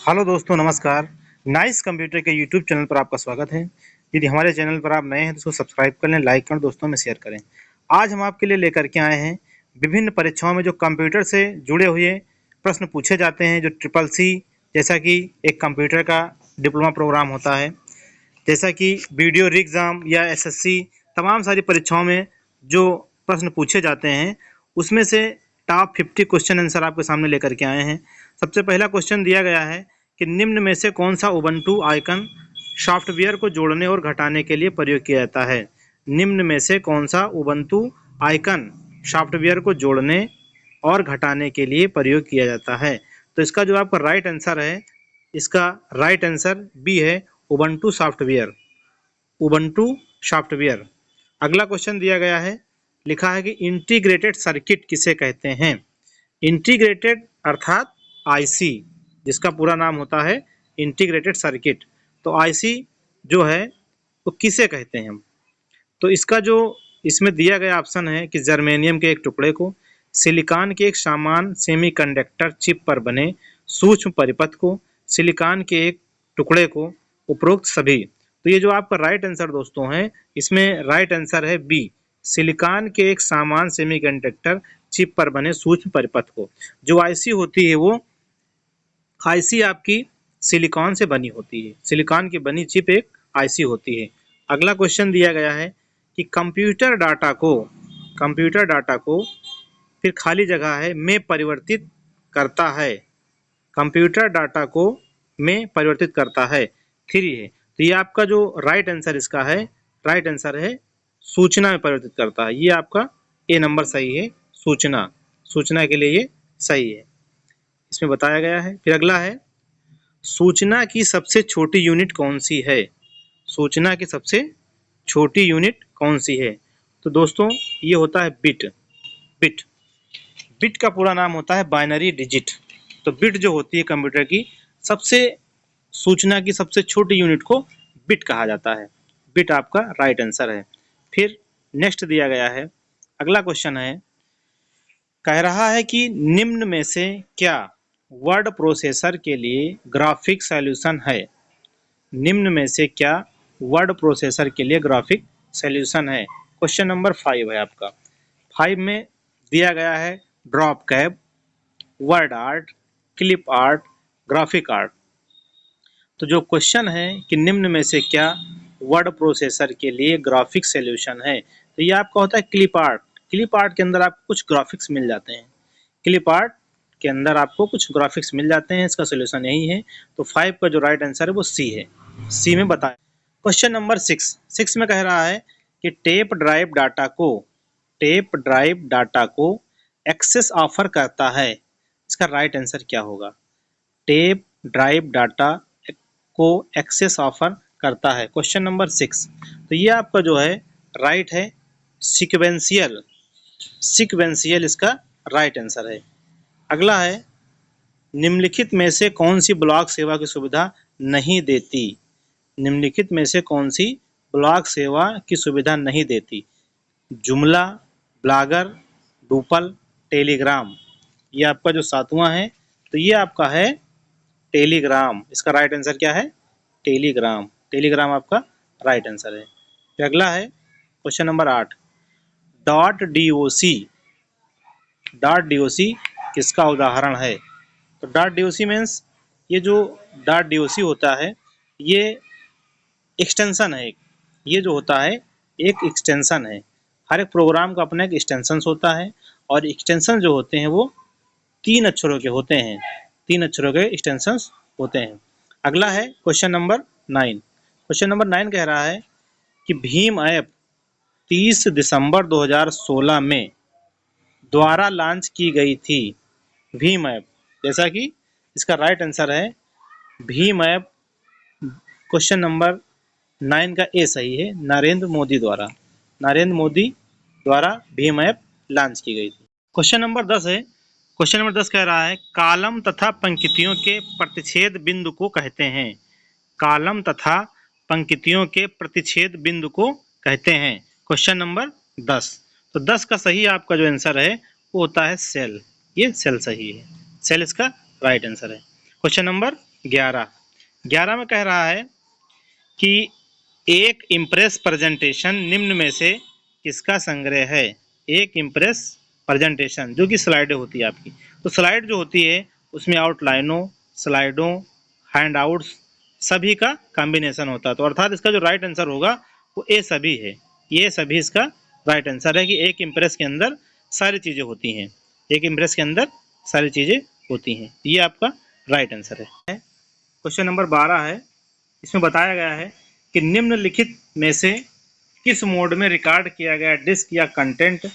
Hello दोस्तों, नमस्कार। Nice computer के यूट्यूब चैनल पर आपका स्वागत है। यदि हमारे चैनल पर आप नए हैं तो उसको सब्सक्राइब कर लें, लाइक करें, दोस्तों में शेयर करें। आज हम आपके लिए लेकर के आए हैं विभिन्न परीक्षाओं में जो कंप्यूटर से जुड़े हुए प्रश्न पूछे जाते हैं, जो ट्रिपल सी जैसा कि एक कंप्यूटर का डिप्लोमा प्रोग्राम होता है, जैसा कि वीडियो एग्ज़ाम या एसएससी, तमाम सारी परीक्षाओं में जो प्रश्न पूछे जाते हैं, उसमें से टॉप 50 क्वेश्चन आंसर आपके सामने लेकर के आए हैं। सबसे पहला क्वेश्चन दिया गया है कि निम्न में से कौन सा उबंटू आइकन सॉफ्टवेयर को जोड़ने और घटाने के लिए प्रयोग किया जाता है। निम्न में से कौन सा उबंटू आइकन सॉफ्टवेयर को जोड़ने और घटाने के लिए प्रयोग किया जाता है। तो इसका जो आपका राइट आंसर है, इसका राइट आंसर बी है, उबंटू सॉफ्टवेयर। Ubuntu software. अगला क्वेश्चन दिया गया है, लिखा है कि इंटीग्रेटेड सर्किट किसे कहते हैं। इंटीग्रेटेड अर्थात आईसी, जिसका पूरा नाम होता है इंटीग्रेटेड सर्किट। तो आईसी जो है वो किसे कहते हैं हम। तो इसका जो इसमें दिया गया ऑप्शन है कि जर्मेनियम के एक टुकड़े को, सिलिकॉन के एक समान सेमीकंडक्टर चिप पर बने सूक्ष्म परिपथ को, सिलिकॉन के एक टुकड़े को, उपरोक्त सभी। तो ये जो आपका राइट आंसर दोस्तों है, इसमें राइट आंसर है बी, सिलिकॉन के एक समान सेमीकंडक्टर चिप पर बने सूक्ष्म परिपथ को। जो आईसी होती है वो आईसी आपकी सिलिकॉन से बनी होती है, सिलिकॉन की बनी चिप एक आईसी होती है। अगला क्वेश्चन दिया गया है कि कंप्यूटर डाटा को फिर खाली जगह है में परिवर्तित करता है। कंप्यूटर डाटा को में परिवर्तित करता है, 3 है। तो ये आपका जो राइट आंसर इसका है, राइट आंसर है सूचना में परिवर्तित करता है। ये आपका ए नंबर सही है, सूचना, सूचना के लिए ये सही है, इसमें बताया गया है। फिर अगला है, सूचना की सबसे छोटी यूनिट कौन सी है। सूचना की सबसे छोटी यूनिट कौन सी है। तो दोस्तों ये होता है बिट। बिट बिट का पूरा नाम होता है बाइनरी डिजिट। तो बिट जो होती है कंप्यूटर की सबसे सूचना की सबसे छोटी यूनिट को बिट कहा जाता है। बिट आपका राइट आंसर है। फिर नेक्स्ट दिया गया है, अगला क्वेश्चन है, कह रहा है कि निम्न में से क्या वर्ड प्रोसेसर के लिए ग्राफिक सॉल्यूशन है। निम्न में से क्या वर्ड प्रोसेसर के लिए ग्राफिक सॉल्यूशन है। क्वेश्चन नंबर 5 है आपका। 5 में दिया गया है drop cap, word art, clip art, graphic art. तो जो क्वेश्चन है कि निम्न में से क्या वर्ड प्रोसेसर के लिए ग्राफिक सॉल्यूशन है, तो ये आपका होता है क्लिप आर्ट। क्लिप आर्ट के अंदर आपको कुछ ग्राफिक्स मिल जाते हैं। क्लिप आर्ट के अंदर आपको कुछ ग्राफिक्स मिल जाते हैं, इसका सॉल्यूशन यही है। तो 5 का जो राइट आंसर है वो सी है, सी में बताया। क्वेश्चन नंबर 6 में कह रहा है कि टेप ड्राइव डाटा को एक्सेस ऑफर करता है। इसका राइट आंसर क्या होगा। टेप ड्राइव डाटा को एक्सेस ऑफर करता है, क्वेश्चन नंबर 6। तो ये आपका जो है राइट है, सीक्वेंशियल। सीक्वेंशियल इसका राइट आंसर है। अगला है, निम्नलिखित में से कौन सी ब्लॉक सेवा की सुविधा नहीं देती। निम्नलिखित में से कौन सी ब्लॉक सेवा की सुविधा नहीं देती। जुमला, ब्लॉगर, डूपल, टेलीग्राम। ये आपका जो 7वां है, तो ये आपका है टेलीग्राम। इसका राइट आंसर क्या है, टेलीग्राम। टेलीग्राम आपका राइट आंसर है। फिर अगला है क्वेश्चन नंबर 8, डॉट डीओसी किसका उदाहरण है। तो डॉट डीओसी मीन्स, ये जो डॉट डीओसी होता है ये एक्सटेंशन है। ये जो होता है एक एक्सटेंशन है। हर एक प्रोग्राम का अपना एक एक्सटेंशन होता है, और एक्सटेंशन जो होते हैं वो 3 अक्षरों के होते हैं। 3 अक्षरों के एक्सटेंशन होते हैं। अगला है क्वेश्चन नंबर 9। क्वेश्चन नंबर 9 कह रहा है कि भीम ऐप 30 दिसंबर 2016 में द्वारा लॉन्च की गई थी। भीम ऐप, जैसा कि इसका राइट आंसर है भीम ऐप। क्वेश्चन नंबर 9 का ए सही है, नरेंद्र मोदी द्वारा भीम ऐप लॉन्च की गई थी। क्वेश्चन नंबर 10 है। क्वेश्चन नंबर 10 कह रहा है, कॉलम तथा पंक्तियों के प्रतिच्छेद बिंदु को कहते हैं। कॉलम तथा पंक्तियों के प्रतिच्छेद बिंदु को कहते हैं, क्वेश्चन नंबर 10। तो 10 का सही आपका जो आंसर है वो होता है सेल। ये सेल सही है, सेल इसका राइट आंसर है। क्वेश्चन नंबर 11 में कह रहा है कि एक इम्प्रेस प्रेजेंटेशन निम्न में से किसका संग्रह है। एक इम्प्रेस प्रेजेंटेशन जो कि स्लाइडें होती है आपकी, तो स्लाइड जो होती है उसमें आउटलाइनों, स्लाइडों, हैंडआउट्स सभी का कॉम्बिनेशन होता है। तो अर्थात इसका जो राइट आंसर होगा वो ए सभी है। ये सभी इसका राइट आंसर है कि एक इम्प्रेस के अंदर सारी चीज़ें होती हैं। एक इम्प्रेस के अंदर सारी चीज़ें होती हैं, ये आपका राइट आंसर है। क्वेश्चन नंबर 12 है। इसमें बताया गया है कि निम्नलिखित में से किस मोड में रिकॉर्ड किया गया डिस्क या कंटेंट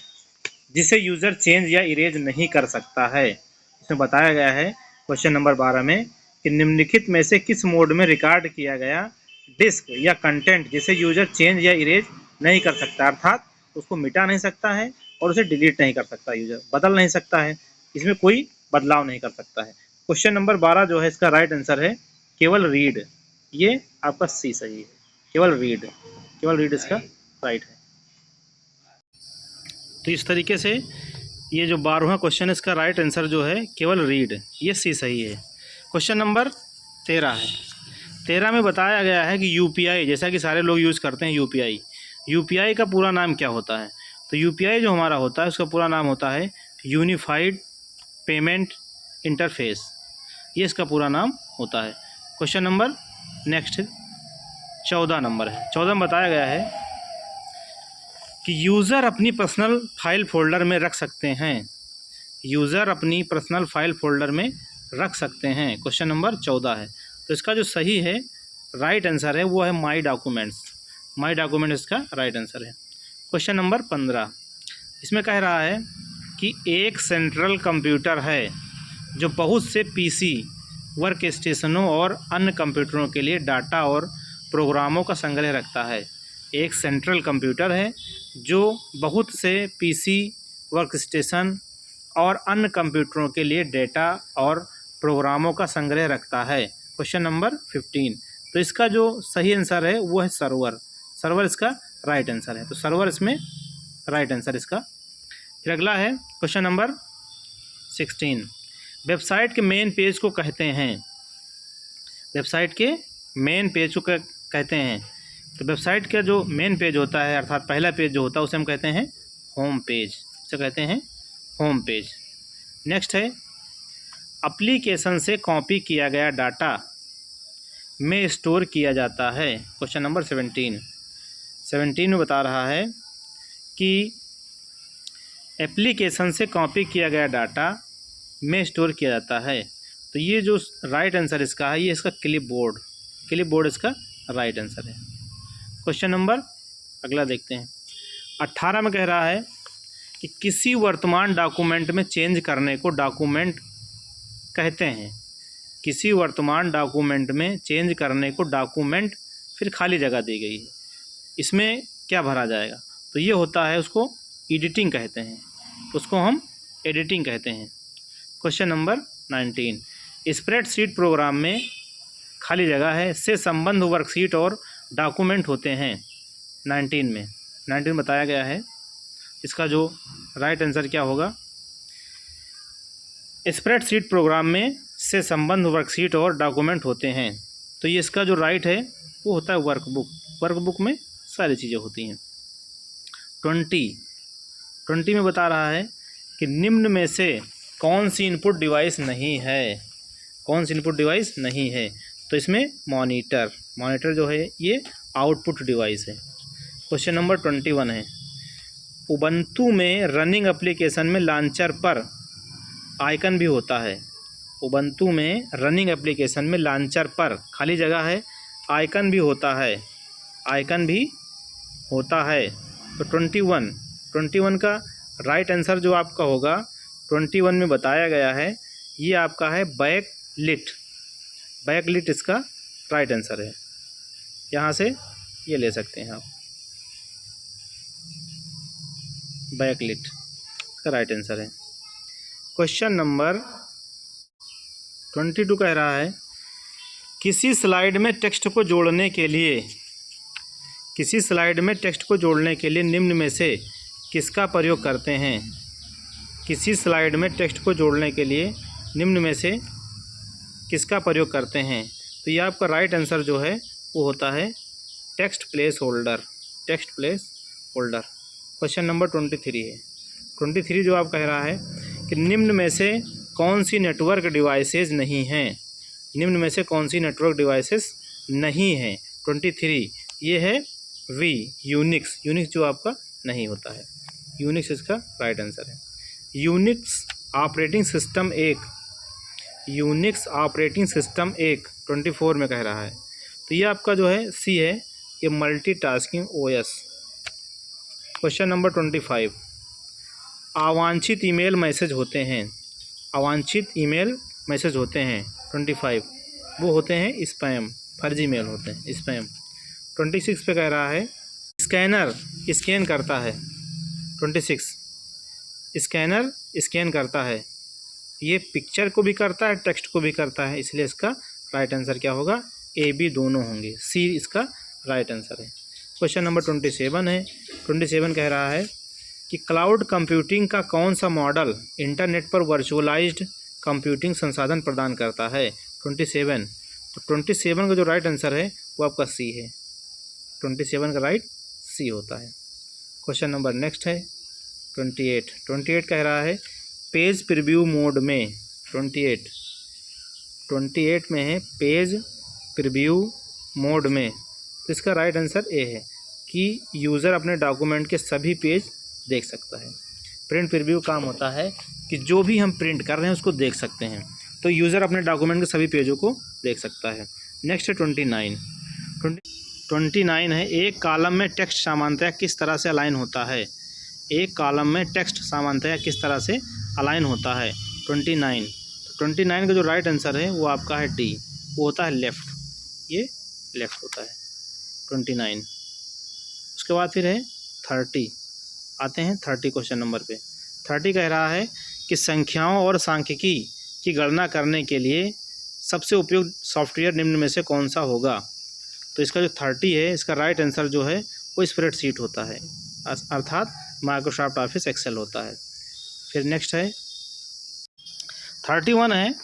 जिसे यूज़र चेंज या इरेज नहीं कर सकता है। इसमें बताया गया है क्वेश्चन नंबर 12 में कि निम्नलिखित में से किस मोड में रिकॉर्ड किया गया डिस्क या कंटेंट जिसे यूज़र चेंज या इरेज नहीं कर सकता, अर्थात उसको मिटा नहीं सकता है और उसे डिलीट नहीं कर सकता, यूज़र बदल नहीं सकता है, इसमें कोई बदलाव नहीं कर सकता है। क्वेश्चन नंबर 12 जो है इसका राइट आंसर है केवल रीड। ये आपका सी सही है, केवल रीड इसका राइट है। तो इस तरीके से ये जो 12वां क्वेश्चन है इसका राइट आंसर जो है केवल रीड, ये सी सही है। क्वेश्चन नंबर 13 है। 13 में बताया गया है कि यूपीआई, जैसा कि सारे लोग यूज़ करते हैं यूपीआई का पूरा नाम क्या होता है। तो यूपीआई जो हमारा होता है उसका पूरा नाम होता है यूनिफाइड पेमेंट इंटरफेस, ये इसका पूरा नाम होता है। क्वेश्चन नंबर नेक्स्ट 14 नंबर है। 14 में बताया गया है कि यूज़र अपनी पर्सनल फाइल फोल्डर में रख सकते हैं। यूज़र अपनी पर्सनल फाइल फोल्डर में रख सकते हैं, क्वेश्चन नंबर 14 है। तो इसका जो सही है राइट आंसर है वो है माई डॉक्यूमेंट्स। माई डॉक्यूमेंट इसका राइट आंसर है। क्वेश्चन नंबर 15, इसमें कह रहा है कि एक सेंट्रल कंप्यूटर है जो बहुत से पीसी, वर्क स्टेशनों और अन्य कंप्यूटरों के लिए डाटा और प्रोग्रामों का संग्रह रखता है। एक सेंट्रल कंप्यूटर है जो बहुत से पीसी, वर्क स्टेशन और अन्य कंप्यूटरों के लिए डेटा और प्रोग्रामों का संग्रह रखता है, क्वेश्चन नंबर 15। तो इसका जो सही आंसर है वो है सर्वर इसका राइट आंसर है। तो सर्वर इसमें राइट आंसर इसका। फिर अगला है क्वेश्चन नंबर 16, वेबसाइट के मेन पेज को कहते हैं। वेबसाइट के मेन पेज को कहते हैं। तो वेबसाइट का जो मेन पेज होता है अर्थात पहला पेज जो होता है उसे हम कहते हैं होम पेज, इसे कहते हैं होम पेज। नेक्स्ट है एप्लीकेशन से कॉपी किया गया डाटा में स्टोर किया जाता है, क्वेश्चन नंबर 17 में बता रहा है कि एप्लीकेशन से कॉपी किया गया डाटा में स्टोर किया जाता है। तो ये जो राइट आंसर इसका है ये इसका क्लिपबोर्ड इसका राइट आंसर है। क्वेश्चन नंबर अगला देखते हैं। 18 में कह रहा है कि किसी वर्तमान डॉक्यूमेंट में चेंज करने को डॉक्यूमेंट कहते हैं। किसी वर्तमान डॉक्यूमेंट में चेंज करने को डॉक्यूमेंट, फिर खाली जगह दी गई है, इसमें क्या भरा जाएगा। तो ये होता है उसको एडिटिंग कहते हैं, उसको हम एडिटिंग कहते हैं। क्वेश्चन नंबर 19, स्प्रेडशीट प्रोग्राम में खाली जगह है से संबंध वर्कशीट और डॉक्यूमेंट होते हैं। 19 बताया गया है, इसका जो राइट आंसर क्या होगा। स्प्रेडशीट प्रोग्राम में से संबंध वर्कशीट और डॉक्यूमेंट होते हैं। तो ये इसका जो राइट है वो होता है वर्कबुक में सारी चीज़ें होती हैं। 20 में बता रहा है कि निम्न में से कौन सी इनपुट डिवाइस नहीं है। तो इसमें मॉनिटर जो है ये आउटपुट डिवाइस है। क्वेश्चन नंबर 21 है, उबंटू में रनिंग एप्लीकेशन में लॉन्चर पर आइकन भी होता है। उबंटू में रनिंग एप्लीकेशन में लॉन्चर पर खाली जगह है, आइकन भी होता है। तो 21 का राइट आंसर जो आपका होगा 21 में बताया गया है ये आपका है बैकलिट इसका राइट आंसर है। यहाँ से ये ले सकते हैं आप, बैकलिट इसका राइट आंसर है। क्वेश्चन नंबर 22 कह रहा है किसी स्लाइड में टेक्स्ट को जोड़ने के लिए निम्न में से किसका प्रयोग करते हैं। किसी स्लाइड में टेक्स्ट को जोड़ने के लिए निम्न में से किसका प्रयोग करते हैं? तो ये आपका राइट आंसर जो है वो होता है text place holder. Text place holder. Question number 23 है। 23 जो आप कह रहा है कि निम्न में से कौन सी नेटवर्क डिवाइसेज नहीं हैं? निम्न में से कौन सी नेटवर्क डिवाइसेस नहीं हैं? 23 ये है वी यूनिक्स। यूनिक्स जो आपका नहीं होता है, यूनिक्स इसका राइट आंसर है। यूनिक्स ऑपरेटिंग सिस्टम एक, यूनिक्स ऑपरेटिंग सिस्टम एक 24 में कह रहा है। तो ये आपका जो है सी है, ये मल्टीटास्किंग ओएस। क्वेश्चन नंबर 25, अवांछित ईमेल मैसेज होते हैं। अवांछित ईमेल मैसेज होते हैं 25, वो होते हैं स्पैम, फर्जी मेल होते हैं स्पैम। 26 पे कह रहा है स्कैनर स्कैन करता है। 26 स्कैनर स्कैन करता है, ये पिक्चर को भी करता है, टेक्स्ट को भी करता है, इसलिए इसका राइट आंसर क्या होगा? ए बी दोनों होंगे, सी इसका राइट आंसर है। क्वेश्चन नंबर 27 है। 27 कह रहा है कि क्लाउड कंप्यूटिंग का कौन सा मॉडल इंटरनेट पर वर्चुअलाइज्ड कंप्यूटिंग संसाधन प्रदान करता है? 27, तो 27 का जो राइट आंसर है वो आपका सी है। 27 का राइट सी होता है। क्वेश्चन नंबर नेक्स्ट है 28। 28 कह रहा है पेज प्रीव्यू मोड में। 28 में है पेज प्रीव्यू मोड में, तो इसका राइट आंसर ए है कि यूज़र अपने डॉक्यूमेंट के सभी पेज देख सकता है। प्रिंट प्रीव्यू काम होता है कि जो भी हम प्रिंट कर रहे हैं उसको देख सकते हैं, तो यूज़र अपने डॉक्यूमेंट के सभी पेजों को देख सकता है। नेक्स्ट है 29। 29 है एक कॉलम में टेक्स्ट सामान्यतया किस तरह से अलाइन होता है? एक कॉलम में टेक्स्ट सामान्यतया किस तरह से अलाइन होता है? 29, तो 29 का जो राइट आंसर है वो आपका है डी, वो होता है लेफ़्ट, ये लेफ़्ट होता है 29। उसके बाद फिर है 30। आते हैं 30 क्वेश्चन नंबर पे। 30 कह रहा है कि संख्याओं और सांख्यिकी की गणना करने के लिए सबसे उपयुक्त सॉफ्टवेयर निम्न में से कौन सा होगा? तो इसका जो 30 है इसका राइट आंसर जो है वो स्प्रेडशीट होता है, अर्थात माइक्रोसॉफ्ट ऑफिस एक्सेल होता है। फिर नेक्स्ट है 31 है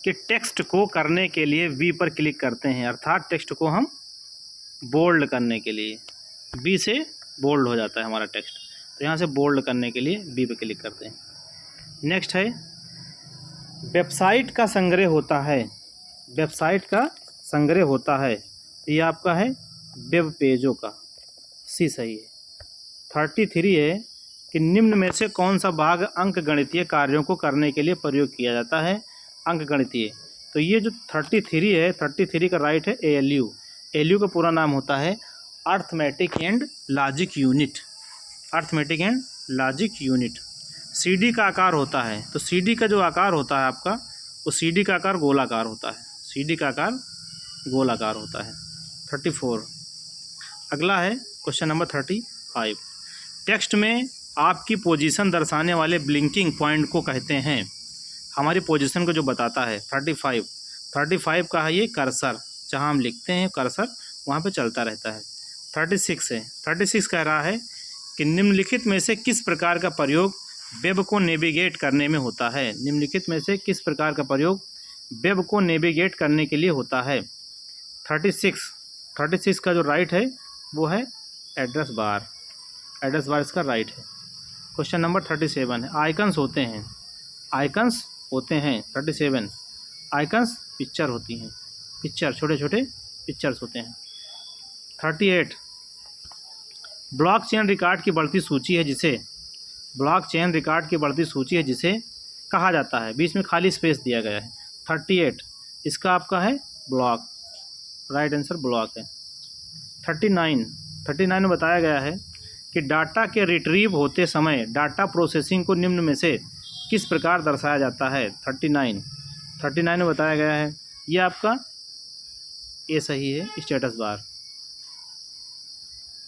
कि टेक्स्ट को करने के लिए वी पर क्लिक करते हैं, अर्थात टेक्स्ट को हम बोल्ड करने के लिए बी से बोल्ड हो जाता है हमारा टेक्स्ट, तो यहाँ से बोल्ड करने के लिए बी पर क्लिक करते हैं। नेक्स्ट है वेबसाइट का संग्रह होता है। वेबसाइट का संग्रह होता है, ये आपका है वेब पेजों का, सी सही है। 33 है कि निम्न में से कौन सा भाग अंकगणितीय कार्यों को करने के लिए प्रयोग किया जाता है? अंकगणितीय, तो ये जो 33 है 33 का राइट है एएलयू। एएलयू का पूरा नाम होता है arithmetic and logic unit. Arithmetic and logic unit. CD का आकार होता है, तो सीडी का जो आकार होता है आपका वो सीडी का आकार गोलाकार होता है, सीडी का आकार गोलाकार होता है। 34। अगला है क्वेश्चन नंबर 35। टेक्स्ट में आपकी पोजीशन दर्शाने वाले ब्लिंकिंग पॉइंट को कहते हैं, हमारी पोजीशन को जो बताता है। 35 का है ये कर्सर, जहां हम लिखते हैं कर्सर वहां पे चलता रहता है। 36 है। 36 कह रहा है कि निम्नलिखित में से किस प्रकार का प्रयोग वेब को नेविगेट करने में होता है? निम्नलिखित में से किस प्रकार का प्रयोग वेब को नेविगेट करने के लिए होता है? 36 का जो राइट है वो है एड्रेस बार। एड्रेस बार इसका राइट है। क्वेश्चन नंबर 37 है आइकन्स होते हैं। आइकन्स होते हैं 37। आइकन्स पिक्चर होती हैं, पिक्चर छोटे छोटे पिक्चर्स होते हैं। 38 ब्लॉकचेन रिकॉर्ड की बढ़ती सूची है जिसे, ब्लॉकचेन रिकॉर्ड की बढ़ती सूची है जिसे कहा जाता है, बीच में खाली स्पेस दिया गया है। 38 इसका आपका है ब्लॉक, राइट आंसर ब्लॉक है। 39 में बताया गया है कि डाटा के रिट्रीव होते समय डाटा प्रोसेसिंग को निम्न में से किस प्रकार दर्शाया जाता है? 39 में बताया गया है, ये आपका ये सही है स्टेटस बार।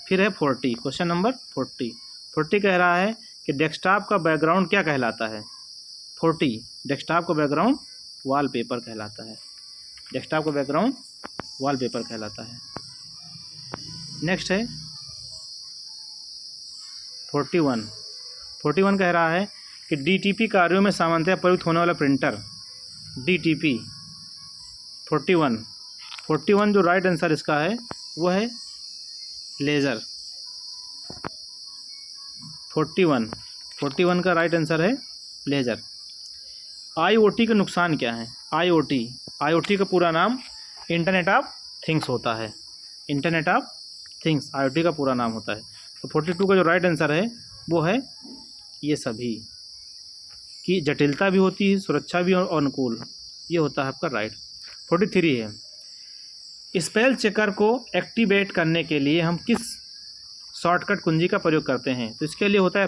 फिर है 40, क्वेश्चन नंबर 40 कह रहा है कि डेस्कटॉप का बैकग्राउंड क्या कहलाता है? 40 डेस्कटॉप का बैकग्राउंड वॉलपेपर कहलाता है। डेस्कटॉप का बैकग्राउंड वॉलपेपर कहलाता है। नेक्स्ट है 41 कह रहा है कि डीटीपी कार्यों में सामान्यतः प्रयुक्त होने वाला प्रिंटर, डीटीपी 41 जो राइट आंसर इसका है वो है लेज़र। 41 का राइट आंसर है लेज़र। IoT का नुकसान क्या है? IoT का पूरा नाम इंटरनेट ऑफ थिंग्स होता है। इंटरनेट ऑफ थिंग्स IoT का पूरा नाम होता है। तो 42 का जो राइट आंसर है वो है ये सभी, कि जटिलता भी होती है, सुरक्षा भी और अनुकूल, ये होता है आपका राइट। 43 है, स्पेल चेकर को एक्टिवेट करने के लिए हम किस शॉर्टकट कुंजी का प्रयोग करते हैं? तो इसके लिए होता है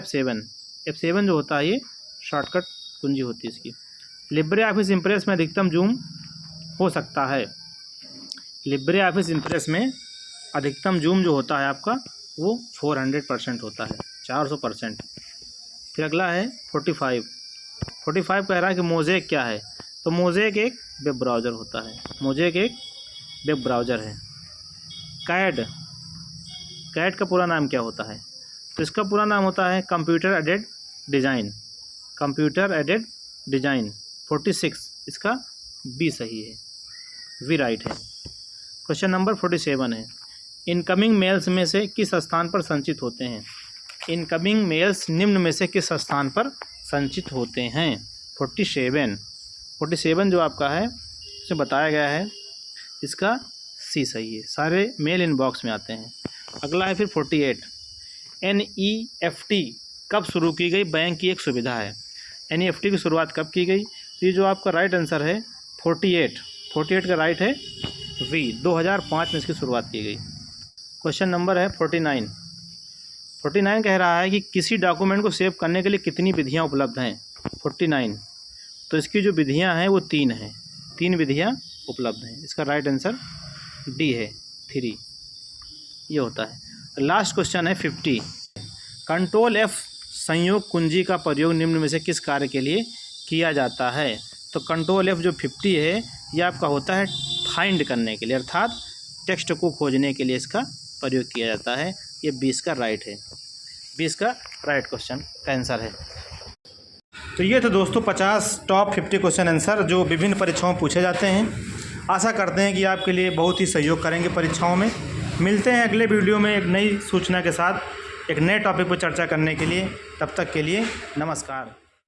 F7 जो होता है ये शॉर्टकट कुंजी होती है इसकी। लिब्रे ऑफिस इम्प्रेस में अधिकतम जूम हो सकता है? लिब्रे ऑफिस इम्प्रेस में अधिकतम जूम जो होता है आपका वो 400% होता है, 400%। फिर अगला है 45 कह रहा है कि मोज़ेक क्या है? तो मोज़ेक एक वेब ब्राउज़र होता है। मोज़ेक एक वेब ब्राउज़र है। कैड का पूरा नाम क्या होता है? तो इसका पूरा नाम होता है कंप्यूटर एडेड डिज़ाइन। 46 इसका बी सही है, वी राइट है। क्वेश्चन नंबर 47 है, इनकमिंग मेल्स में से किस स्थान पर संचित होते हैं? इनकमिंग मेल्स निम्न में से किस स्थान पर संचित होते हैं? 47 जो आपका है उसे बताया गया है, इसका सी सही है, सारे मेल इनबॉक्स में आते हैं। अगला है फिर 48, NEFT कब शुरू की गई बैंक की एक सुविधा है? NEFT की शुरुआत कब की गई? तो ये जो आपका राइट आंसर है 48 का राइट है वी, 2005 में इसकी शुरुआत की गई। क्वेश्चन नंबर है 49 कह रहा है कि किसी डॉक्यूमेंट को सेव करने के लिए कितनी विधियां उपलब्ध हैं? 49, तो इसकी जो विधियां हैं वो 3 हैं, 3 विधियां उपलब्ध हैं। इसका राइट आंसर डी है, 3 ये होता है। लास्ट क्वेश्चन है 50, कंट्रोल F संयोग कुंजी का प्रयोग निम्न में से किस कार्य के लिए किया जाता है? तो कंट्रोल F जो 50 है ये आपका होता है फाइंड करने के लिए, अर्थात टेक्स्ट को खोजने के लिए इसका प्रयोग किया जाता है। ये 20 का राइट है, 20 का राइट क्वेश्चन का आंसर है। तो ये तो दोस्तों 50 टॉप 50 क्वेश्चन आंसर जो विभिन्न परीक्षाओं में पूछे जाते हैं। आशा करते हैं कि आपके लिए बहुत ही सहयोग करेंगे परीक्षाओं में। मिलते हैं अगले वीडियो में एक नई सूचना के साथ, एक नए टॉपिक पर चर्चा करने के लिए। तब तक के लिए नमस्कार।